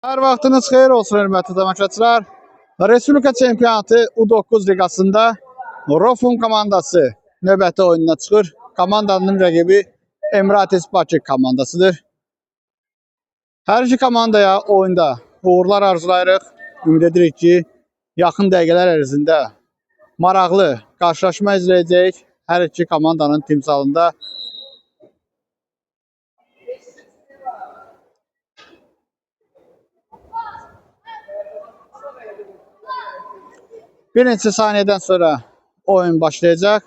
Hər vaxtınız xeyir olsun, hörmətli tamaşaçılar. Respublika çempionatı U9 liqasında Rofun komandası növbəti oyununa çıxır. Komandanın rəqibi Emirates Bakı komandasıdır. Hər iki komandaya oyunda uğurlar arzulayırıq. Ümid edirik ki, yaxın dəqiqələr ərzində maraqlı qarşılaşma izləyəcəyik. Hər iki komandanın timsalında. Bir neçə saniyədən sonra oyun başlayacaq.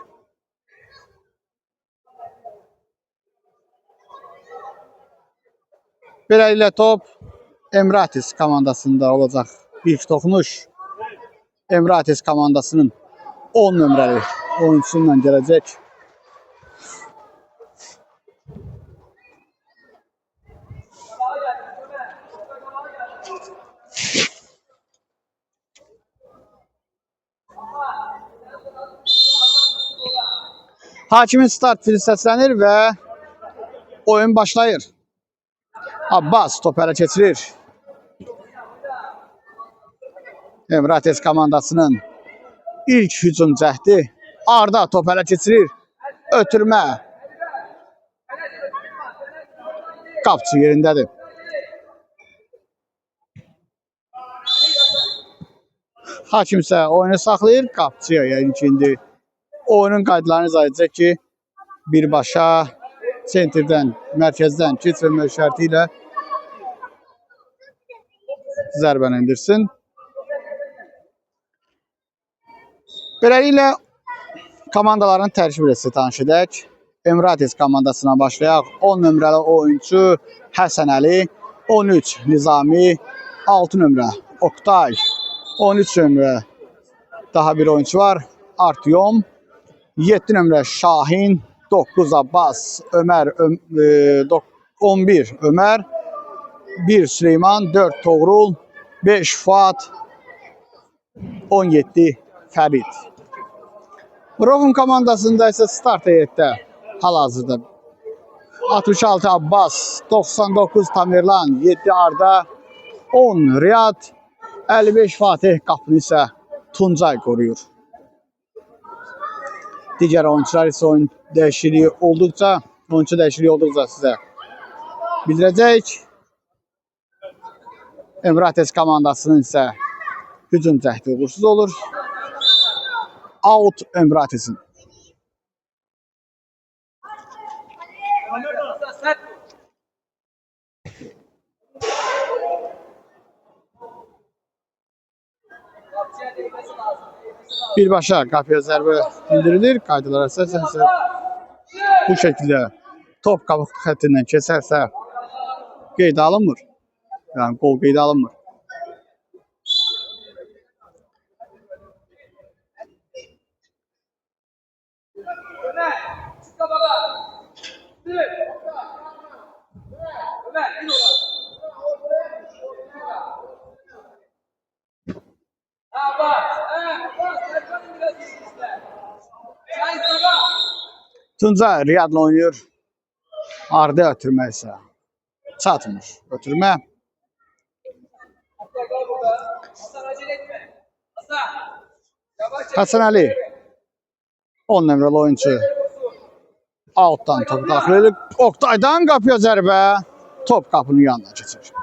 Beləliklə top Emirates komandasında olacaq. İlk toxunuş Emirates komandasının 10 nömrəli oyuncusundan gələcək. Hakimin start fili səslənir və oyun başlayır. Abbas top ələ keçirir. Emirates komandasının ilk hücum cəhdi. Arda top ələ keçirir. Ötürmə. Qapçı yerindədir. Hakim isə oyunu saxlayır. Qapçıya yəni ki, indi oyunun qaydalarını izah edəcək ki, birbaşa sentrdən, mərkəzdən keçirmək şərti ilə zərbəni indirsin. Beləliklə komandaların tərkibi ilə tanış edək. Emirates komandasına başlayaq. 10 nömrəli oyuncu Həsən Əli, 13 Nizami, 6 nömrə Oktay, 13 nömrə daha bir oyuncu var Artyom, 7 nömrə Şahin, 9 Abbas, Ömər, 11 Ömər, 1 Süleyman, 4 Toğrul, 5 Fuat, 17 Fərid. Rofun komandasında isə start heyətdə hal-hazırda 66 Abbas, 99 Tamerlan, 7 Arda, 10 Riyad, 55 Fatih, qapını isə Tuncay qoruyur. Digər oyuncular isə oyuncu dəyişikliyi olduqca sizə bildirəcək. Emirates komandasının isə hücum cəhdi uğursuz olur. Out Emiratesin. Birbaşa qapıya zərbə indirilir. Qaydalara əsasən bu şəkildə top qabıq xəttindən keçərsə qeydə alınmır. Yəni qol qeydə alınmır. Tuncay Riyadla oynuyor. Arda ötürmə isə çatmır. Ötürmə. Həsən Əli 10 nömrəli oyuncu outdan top daxil edir. Oktaydan qapıya zərbə. Top qapının yanına keçir.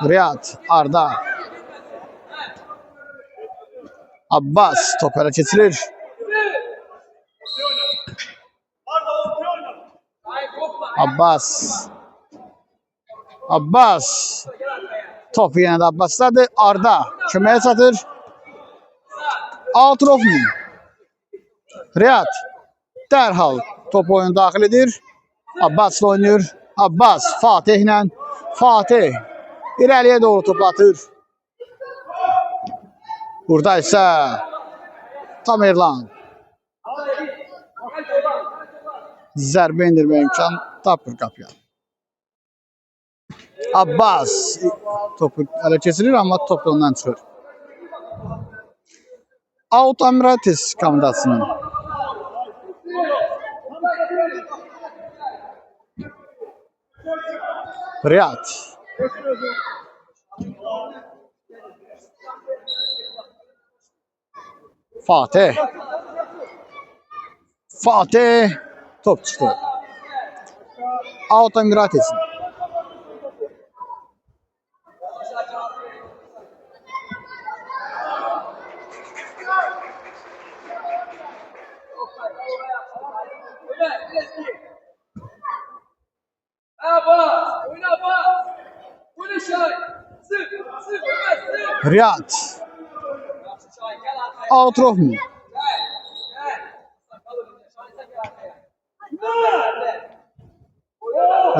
Riyad, Arda. Abbas top ələ keçirir. Abbas. Top yenə də Abbasdadır. Arda köməyə çatır. Altrofun. Riyad dərhal top oyunu daxil edir. Abbasla oynayır. Abbas Fatihlə. Fatih irəliyə doğru toplatır. Burada isə Tamerlan zərbə indirmə imkan tapır qapıya. Abbas topu ələ keçirir, amma top ondan çıxır. Out Emirates komandasının Riyad. Fatih. Fatih. Top çıktı. Out Emirates. Riyad. Outrof mu?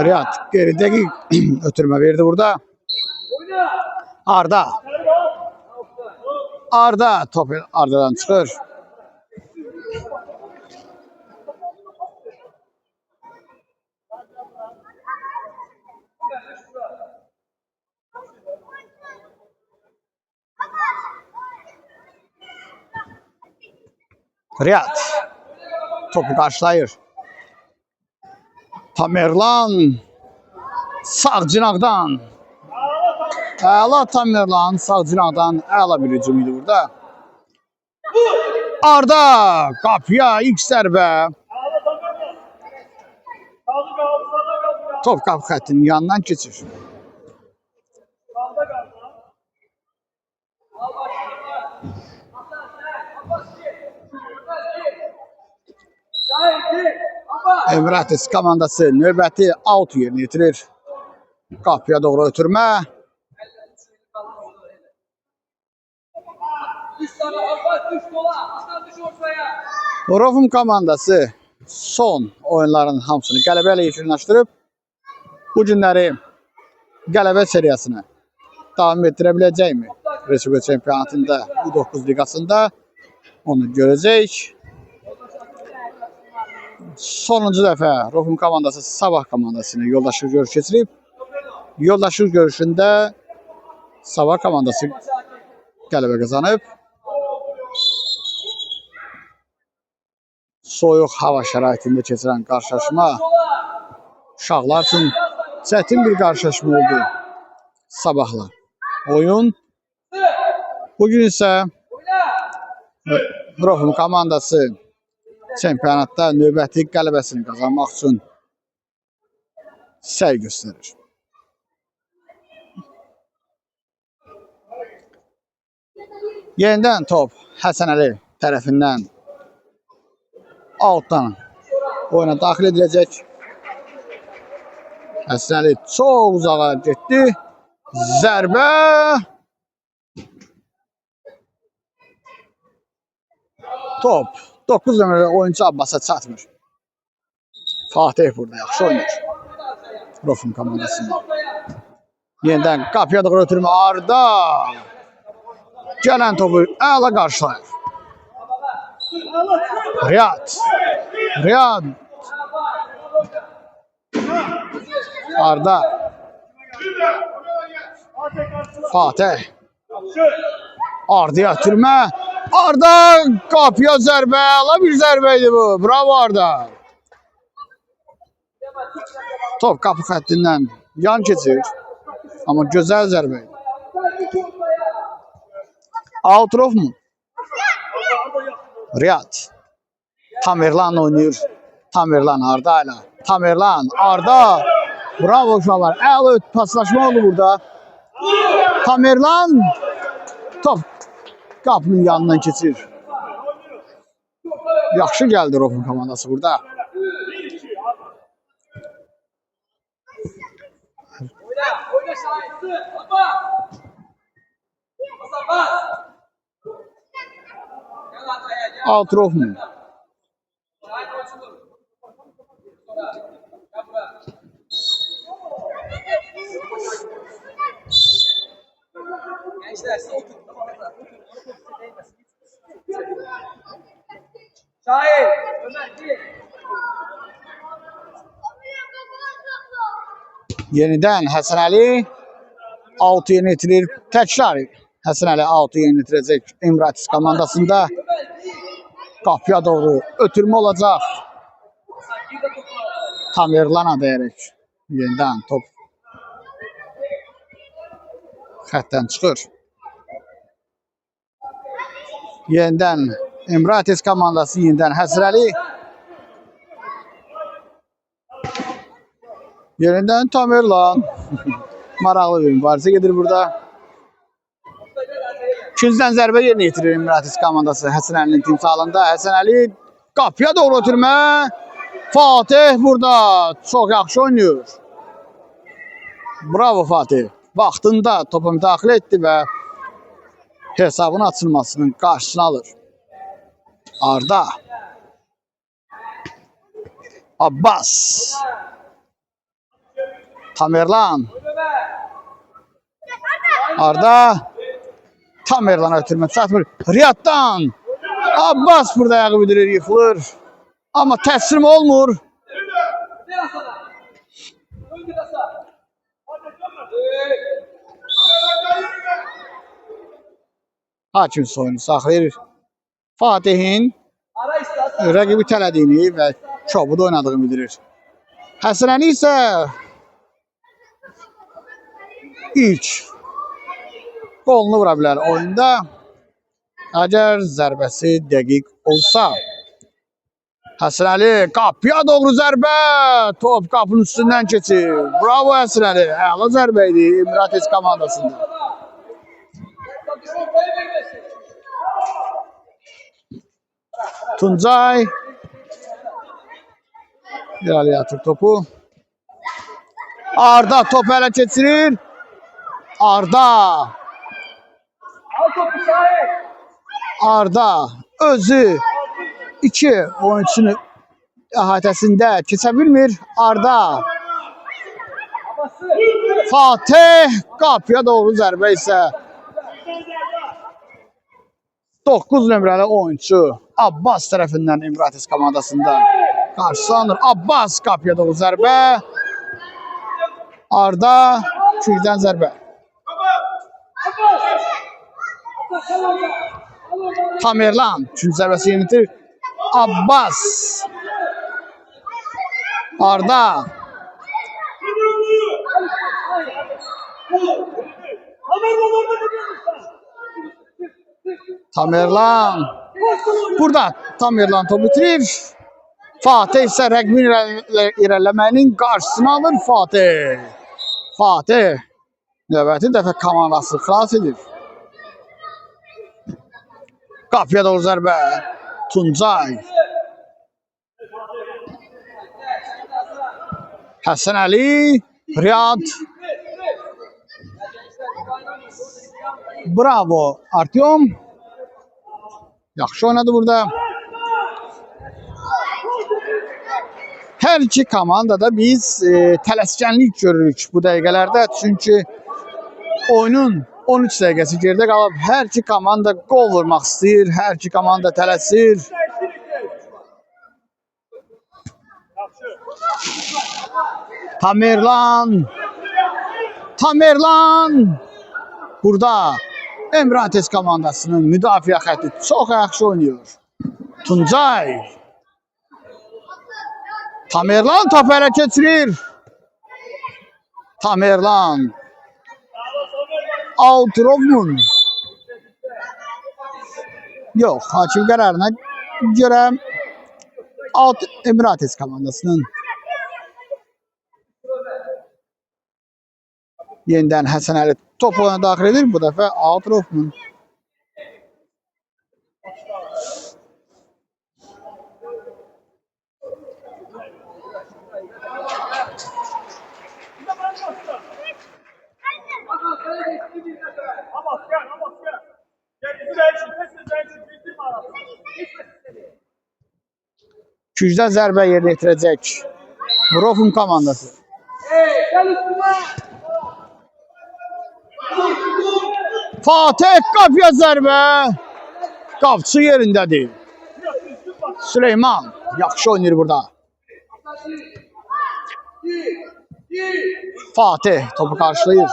Riyad gerideki ötürme verdi burada. Arda. Arda topu Arda'dan çıkır. Riyad topu karşılayır. Tamerlan sağ cinaqdan. Əla Tamerlan sağ cinaqdan əla bir hücum idi burada. Arda qapıya ilk zərbə. Top qapı xəttinin yanından keçir. Emirates komandası növbəti out yerinə yetirir. Qapıya doğru ötürmə. Rofum komandası son oyunların hamısını qələbə ilə yekunlaşdırıb bu günləri qələbə seriyasını davam etdirə biləcəkmi? Respublika çempionatında U9 liqasında onu görəcəyik. Sonuncu dəfə Rofum komandası Sabah komandasını yoldaşlıq görüş keçirib. Yoldaşlıq görüşündə Sabah komandası qələbə qazanıb. Soyuq hava şəraitində keçirən qarşılaşma uşaqlar üçün çətin bir qarşılaşma oldu Sabahla. Oyun bugün isə Rofum komandası çempionatda növbəti qələbəsini qazanmaq üçün səy göstərir. Yenidən top Həsən Əli tərəfindən altdan oyuna daxil ediləcək. Həsən Əli çox uzağa getdi. Zərbə. Top 9 nömrəli oyuncu Abbasa çatmır. Fatih burada yaxşı oynayır. Rofum komandasında. Yenidən qapıya doğru ötürmə Arda. Gələn topu əla qarşılayır. Riyad. Riyad. Arda. Fatih. Arda'ya ötürmə. Arda qapıya zərbə. Əla bir zərbə idi bu. Bravo Arda. Top qapı xəttindən yan keçir. Amma gözəl zərbə idi. Outrof mu? Riyad. Tamerlan oynayır. Tamerlan Arda ilə. Tamerlan Arda. Bravo uşaqlar. Əla paslaşma oldu burada. Tamerlan top qapının yanından keçir. Yaxşı gəldi Rofum komandası burada. Outrof mu? Yenidən Həsən Əli 6 yeni itirir. Təkrar Həsən Əli 6 yeni itirəcək Emirates komandasında. Qapıya doğru ötürmə olacaq. Tamerlan'a dəyərək yenidən top xəttdən çıxır. Yenidən Emrates komandası, yenidən Həsrəli. Yenidən Tamerlan. Maraqlı bir mübarizə gedir burada. İkinciden zərbə yerinə yetirir Emrates komandası Həsənəlinin timsalında. Həsənəli qapıya doğru ötürmə. Fatih burada çox yaxşı oynuyor. Bravo Fatih. Vaxtında topa müdaxilə etdi və hesabın açılmasının qarşısını alır. Arda. Abbas. Tamerlan. Arda. Tamerlan ötürmə çatmır. Riyaddan. Abbas burada ayağı bildirir, yıxılır. Amma təslim olmur. Hakim soyunu saxlayır. Fatihin rəqibi tələdiyini və çobud oynadığını bildirir. Həsənəli isə ilk qolunu vura bilər oyunda. Əgər zərbəsi dəqiq olsa. Həsənəli qapıya doğru zərbə. Top qapının üstündən keçir. Bravo Həsənəli. Əla zərbə idi Emrates komandasında. Tuncay irəliyə atır topu. Arda topu ələ keçirir. Arda. Arda özü iki oyunçunun əhatəsində keçə bilmir. Arda. Fatih qapıya doğru zərbə isə 9 nömrəli oyuncu Abbas tərəfindən Emrates komandasında qarşılanır. Abbas qapıya doğru zərbə. Arda küçükdən zərbə. Tamerlan üçüncü zərbəsi yenitir. Abbas. Arda. Tamerlan. Burada Tamerlan topu bitirir. Fatih ise rəqibin irələməyinin qarşısını alır Fatih. Fatih növbəti dəfə komandası xilas edir. Qapıya doğru zərbə. Tuncay. Həsənəli. Riyad. Bravo Artyom. Yaxşı oynadı burada. Hər iki komandada biz tələskənlik görürük bu dəqiqələrdə. Çünki oyunun 13 dəqiqəsi geridə qalıb. Hər iki komanda qol vurmaq istəyir. Hər iki komanda tələsir. Tamerlan. Tamerlan. Burada Emrates komandasının müdafiə xətti çox yaxşı oynuyor. Tuncay. Tamerlan topu ələ keçirir. Tamerlan. Outrovmun. Yox, hakim qərarına görə Emrates komandasının yenidən Həsənəli top oyuna daxil edir. Bu dəfə Outrovmun. Küçükdən zərbə yerinə yetirəcək Rofun komandası. Fatih qapıya zərbə. Qapçı yerindədir. Süleyman yaxşı oynayır burada. Fatih topu qarşılayır.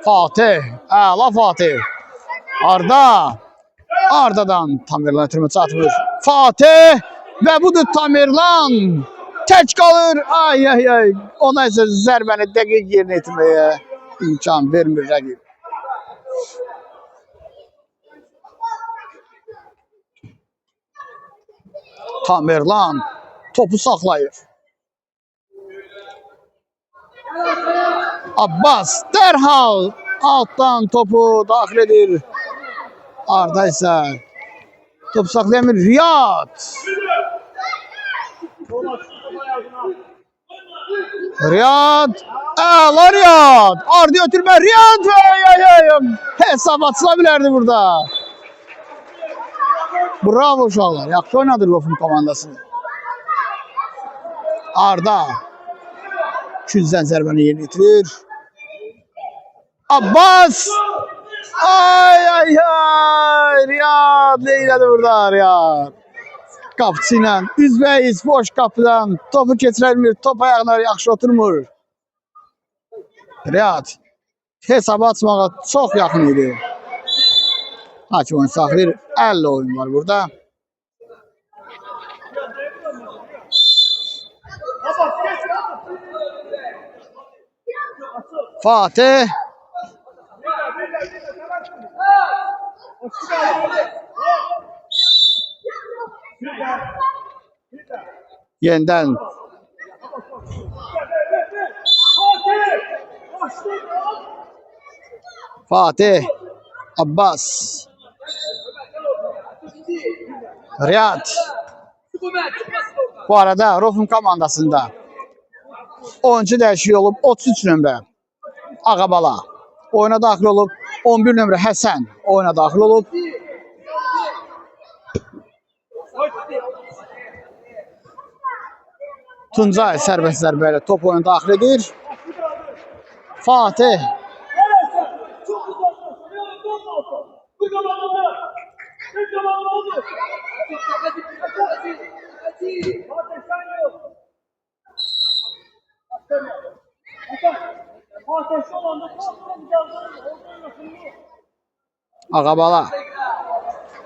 Fatih, əla Fatih. Arda. Arda'dan Tamerlan ötürmə çatmır. Fatih və budur Tamerlan. Tək qalır. Ay ay ay. Ona isə zərbəni dəqiq yerinə yetirməyə imkan vermir rəqib. Tamerlan topu saxlayır. Abbas dərhal altdan topu daxil edir. Arda isə top saxlayamır. Riyad. Riyad. Əla Riyad. Arda ötürmə. Riyad. Hesab açıla bilərdi burada. Bravo uşaqlar. Yaxşı oynadı Rofun komandasını. Arda. 200-dən zərbəni yerinə yetirir. Abbas. Ay. Riyad neylədi burada Riyad. Qapısı ilə üzbəyiz boş qapıdan topu keçirəlmir. Top ayağına yaxşı oturmur. Riyad hesabı açmağa çox yaxın idi. Hakim oyun saxlayır. 50 oyun var burada. Fatih. Yenidən Fatih. Abbas. Riyad. Bu arada Rofun komandasında oyuncu dəyişikliyi olub. 33 nömrə Ağabala oyuna daxil olub. 11 nömrə Həsən oyuna daxil olub. Tuncay sərbəst zərbə ilə top oyuna daxil edir. Fatih. Ağabala.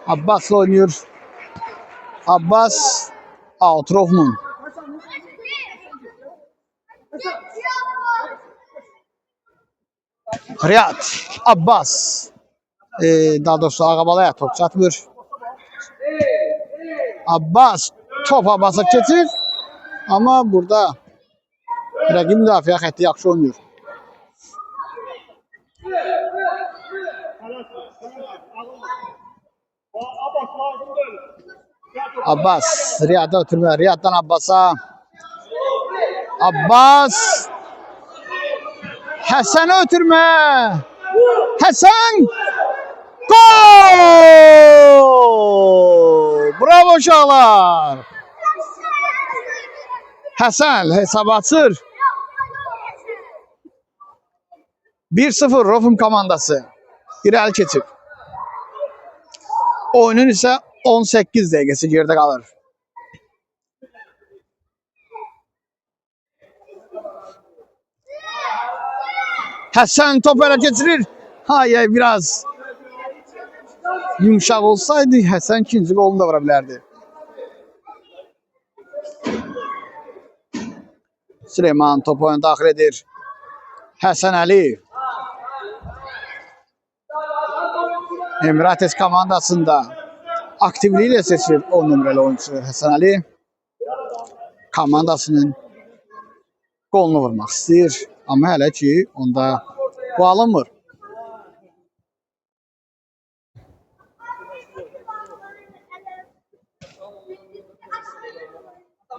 Abbas'la oynuyor. Abbas Outrof'un. Riyad. Abbas. Daha doğrusu Ağabala'ya top çatmır. Abbas top Abbas'a keçir. Ama burada rəqib müdafiə xətti yaxşı oynuyor. Abbas Riyad'a ötürmə. Riyad'dan Abbas'a. Abbas. Həsənə ötürmə. Həsən. Gol! Bravo uşaqlar. Həsən hesabı açır. 1-0 Rofum komandası irəli keçir. Oyunun isə 18 dəqiqəsi geride qalır. Həsən top elə keçirir. Hayır biraz yumuşaq olsaydı Həsən ikinci golunu da vura bilərdi. Süleyman top oyuna daxil edir. Həsən Əliyev. Emirates komandasında aktivliğiyle seçilir 10 numaralı oyuncu Həsən Əliyev. Komandasının golunu vurmaq istəyir. Amma hələ ki onda bu alınmır.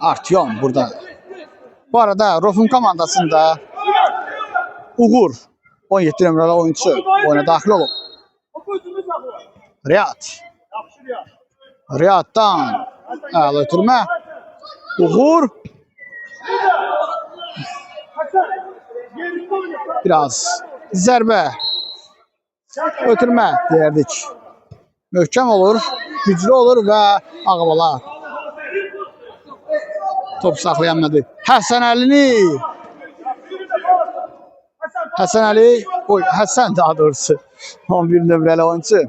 Artyom burada. Bu arada Rofun komandasında Uğur 17 numaralı oyuncu oyuna daxil olub. Riyad. Riyad'dan əla ötürmə. Uğur. Biraz zərbə. Ötürmə deyərdik. Möhkəm olur, güclü olur və Ağabala top saxlayamadı. Həsən Əlini. Həsən Əli, Həsən daha doğrusu 11 nömrəli oyuncu.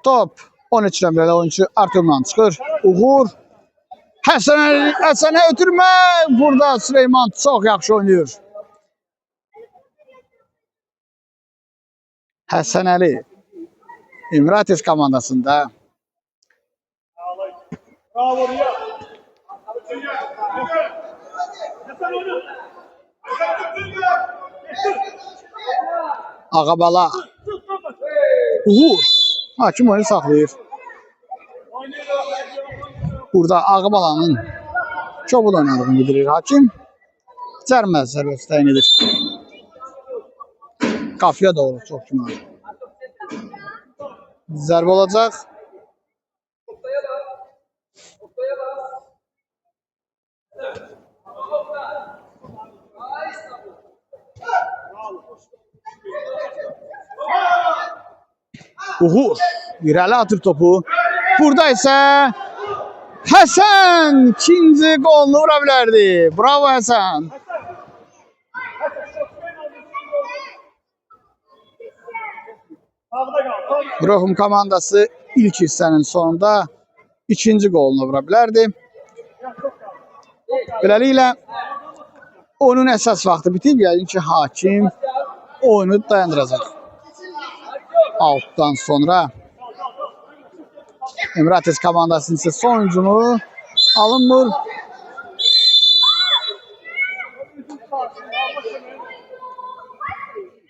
Top 13 nömrəli oyuncu Artyomdan çıxır. Uğur. Həsənə ötürmə. Burada Süleyman çox yaxşı oynayır. Həsənəli İmrates komandasında. Ağabala. Uğur. Hakim oyunu saxlayır. Burada Ağabalanın çobul oynadığını bildirir hakim. Cərmə zərbəsi təyin edir. Qapıya doğru çox güman. Zərbə olacaq. Uğur irəli atır topu. Burada isə Həsən ikinci qolunu vura bilərdi. Bravo Həsən. Rofum komandası ilk hissənin sonunda ikinci qolunu vura bilərdi. Beləliklə oyunun əsas vaxtı bitib. Yəqin ki hakim oyunu dayandıracaq. Altdan sonra Emrates komandasının ise son hücumu alınmır.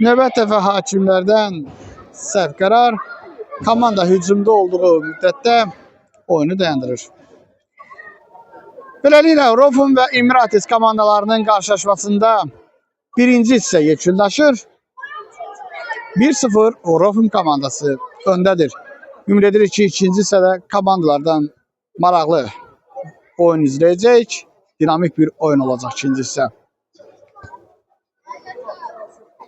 Növbət dəfə hakimlərdən səhv qərar. Komanda hücumda olduğu müddətdə oyunu dayandırır. Beləliklə Rofum və Emrates komandalarının qarşılaşmasında birinci hissə yekunlaşır. 1-0 Rofum komandası öndədir. Ümid edirik ki, ikinci hissədə komandalardan maraqlı oyun izləyəcək. Dinamik bir oyun olacaq ikinci hissə.